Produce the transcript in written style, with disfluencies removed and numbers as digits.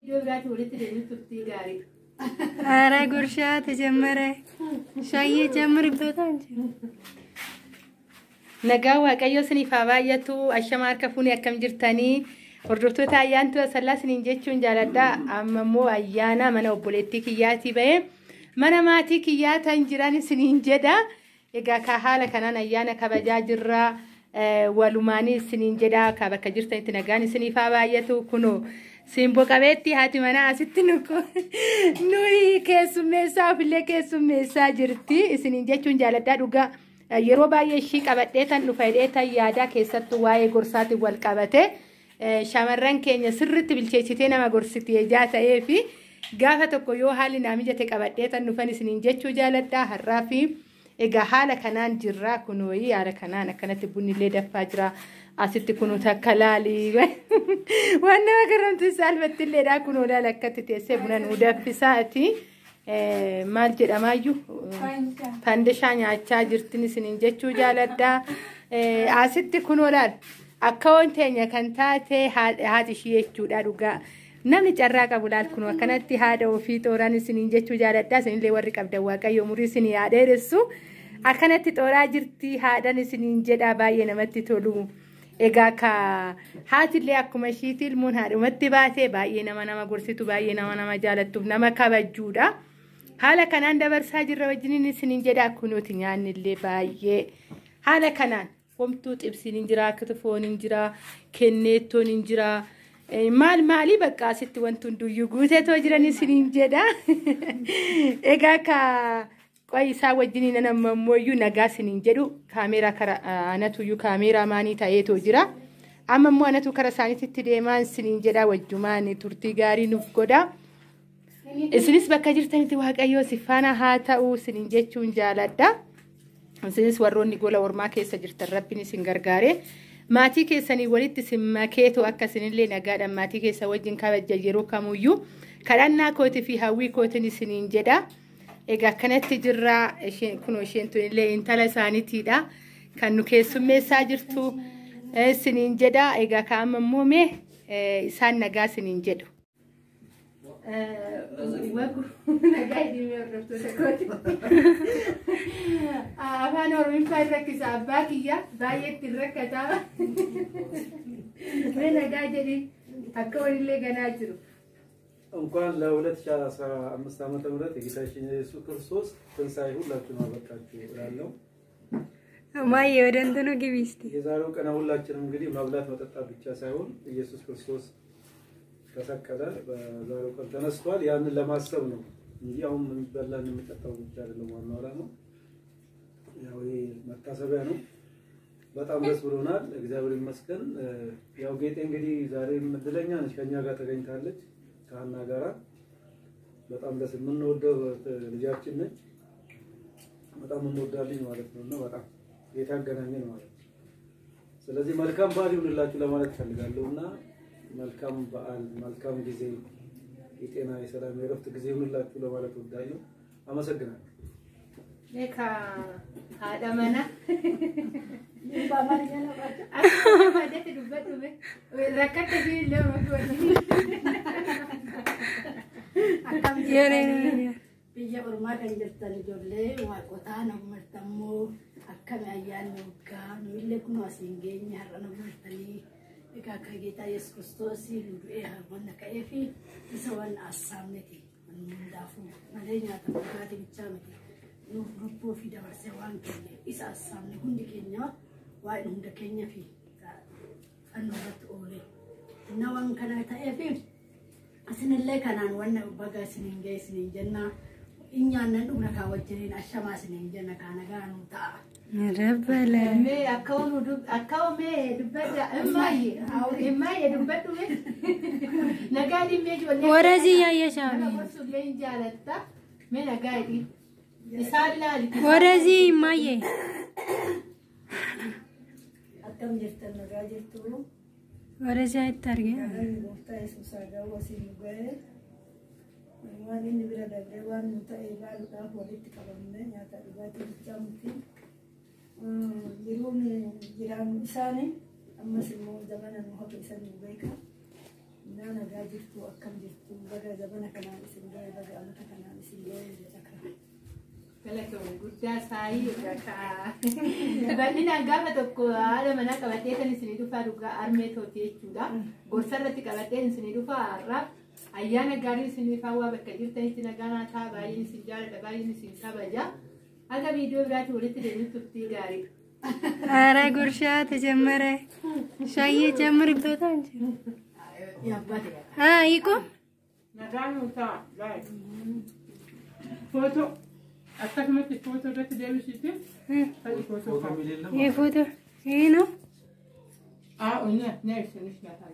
يوغا تولد لين تبتي غاري أرى قرشة تجمرة شاي جمر بتوتان نجاوا كيو سني فابايتو أشمار كفوني أكم جرتاني وردتو تايانتو سلاس نينجتشون جالدا أممو أيانا من أبولتي كياتي بيه من ماتي كياتا إنجراني سنين جدا إجا كحالة كنان أيانا كبجاجرة ولماني سنين جدا كبكجرتا إنتنجاني سني فابايتو كنو سيمبو كبيتي هاتي منا أستنوكو نوي كيسو ميسا وفيلي كيسو ميسا جرتي سنين جتشون جالدا دوغا yeroo baay'ee ishii qabadheetan dhufeedheetan yaada keessattuu waa'ee gorsaati wal qabate shamarran keenya sirriitti bilcheessitee nama gorsiti ejaa ta'ee fi gaafa tokko yoo haalli naa mijate qabadheetan dhufan isiniin jechuu jaaladhaa har'aa fi egaa haala kanaan jirraa kunooyi haala kanaan akkanatti bunni illee daffaa jira asitti kunuu takka laalii waan nama garamtu saalfatti illeedhaa kunoo laala akkatti teessee buna nuu daffisaati. maal jedhamaayyuu fandishaa nyaachaa jirtin isiniin jechuu jaaladhaa asitti kunoo laal akka wanteenya kan taate haati ishii jechuudha dhugaa namni carraa qabu laal kunoo akkanatti haadha ofii xooraan isiniin jechuu jaaladhaa isinillee warri qabdan waaqayyo umurii isinii haa dheeressu akkanatti xooraa jirti haadhan isiniin jedhaa baay'ee namatti tolu egaa ka haatillee akkuma ishiiti ilmuun haadhumatti baatee baay'ee nama gorsitu baay'ee nama jaalattuuf nama kabajuudha. haala kanaan dabarsaa jirra wajjiniin isiniin jedha kunuuti nyaannillee baay'ee haala kanaan homtuu xibsiin jira kitifoon jira kenneettoon jira maali bakka asitti wanti hunduyyuu guuteetoo jiran isiniin jedha egaa ka qoyisaa wajjiniin namammoyyuu nagaa isiniin jedhu kaameeraa kara anatuyyuu kaameeraa maanii ta'eetoo jira amma immoo anatu kara isaaniitti deemaan isiniin jedha wajjumaan turtii gaarii nuuf godha. isinis bakka jirtanitti waaqayyo sifaana haa ta'u isiniin jechuun jaaladha. isinis warroonni gola ormaa keessa jirtan rabbiin isin gargaare maatii keessanii walitti simmakeetu akka isinillee nagaadhaan maatii keessa wajjin kabaja yeroo kamuyyuu kadhannaa kootii fi hawwii kootiin isiniin jedha. egaa akkanatti jirraa kunoo isheen tunillee intala isaaniitiidha kan nu keessummeessaa jirtu isiniin jedha. egaa ka'amma immoo mee isaan nagaa isiniin jedhu. afaan oromiffaa irrakkisa abbaa kiyya baay'eetti irrakkataa mee nagaa jedhi akka walillee ganaa jiru እንኳን ለ2015 ዓመተ ምህረት የጌታችን ኢየሱስ ክርስቶስ ትንሣኤ ሁላችሁም አበቃችሁ እላለሁ። ማየ ወደ እንትኑ ግቢ እስቲ የዛሬው ቀን ሁላችንም እንግዲህ መብላት መጠጣት ብቻ ሳይሆን ኢየሱስ ክርስቶስ ተሰቀለ በዛሬው ቀን ተነስቷል ያንን ለማሰብ ነው እንጂ አሁን ምን በላን የምንጠጣው ብቻ አይደለም ዋናው ዓላማ ያው ይሄ መታሰቢያ ነው። በጣም ደስ ብሎናል እግዚአብሔር ይመስገን። ያው ጌጤ እንግዲህ ዛሬ ምድለኛ ነች ከኛ ጋር ተገኝታለች ካህና ጋራ በጣም ደስ የምንወደው ልጃችን ነች በጣም እንወዳለን ማለት ነውና በጣም የታገናኘን ማለት ነው። ስለዚህ መልካም በዓል ይሁንላችሁ ለማለት ፈልጋለሁና መልካም በዓል መልካም ጊዜ የጤና የሰላም የረፍት ጊዜ ይሁንላችሁ ለማለት ወዳለሁ። አመሰግናለሁ። ለካ አዳመና ባማር ያለባቸው አደት ዱበት ረከተ ቢለው ብየ ኦሮማ ደንጀርተን ጆሌ ዋቆታ ነው መርተሞ አከም ያያለው ጋ ሚለ ኩኑ አሲንገኝ ያረነ መርተኒ እጋ ከጌታ ኢየሱስ ክርስቶስ ይሉኤ ሆነ ከኤፊ ሰውን አሳምነቲ እንዳፉ ማለኛ ተፈጋት ብቻ ነው ሩፖ ፊ ደርሰ ዋን ከለ ኢሳ አሳምነ ሁንዲ ከኛ ዋይ እንደ ከኛ ፊ አንወት ኦሌ እና ዋን ከና ታኤፊ አስነለ ከናን ወነ ባጋስን እንገይስን እንጀና እኛነን ኡነካ ወጀኔን አሸማስን እንጀና ካነጋኑ ታ ረበለ ሜ አካውኑ አካውሜ ድበዳ እማዬ ድበዱ ነጋዲ ሜጅ ወረዚ ያየሻሚ ለንጃለታ ሜ ነጋዲ ይሳላል ወረዚ ማዬ አከም ጀርተን ነጋጅቱ ወረዚ አይታርገ ጎፍታ ኢየሱስ አጋው ወሲንገ ዋኒን ብራ ደብረዋን ሙታይባል ዳፍ ወዲት ከበነ ያታ ዱባቲ ጫምቲ ይሩን ይራም ኢሳኔ አመስሞ ዘመን ነው ሆተሰን ይበይካ أنا جاجرت وأكم جرت بقى زبنا كمان سنجاي بقى أمك كمان سنجاي ذكر كلك وجودة ساي وجاكا بلنا قامت أبكو على منا كبتة نسندو فاروقا أرمي توتي جودا غرسرة كبتة نسندو فارب أيانا قاري سندو فوا بكجير تاني تناقانا تا باين سنجارة باين سنجابجا هذا فيديو برات ولت دينو تبتي قاري أرى قرشة تجمرة شاي جمر بتوتان يا بدر يكو نقال متاع لايك فوتو أتكلم في فوتو ده تدري شيء هذه فوتو ፎቶ የሚል የለም። يفوتو هنا ونيا نيش نيش نحن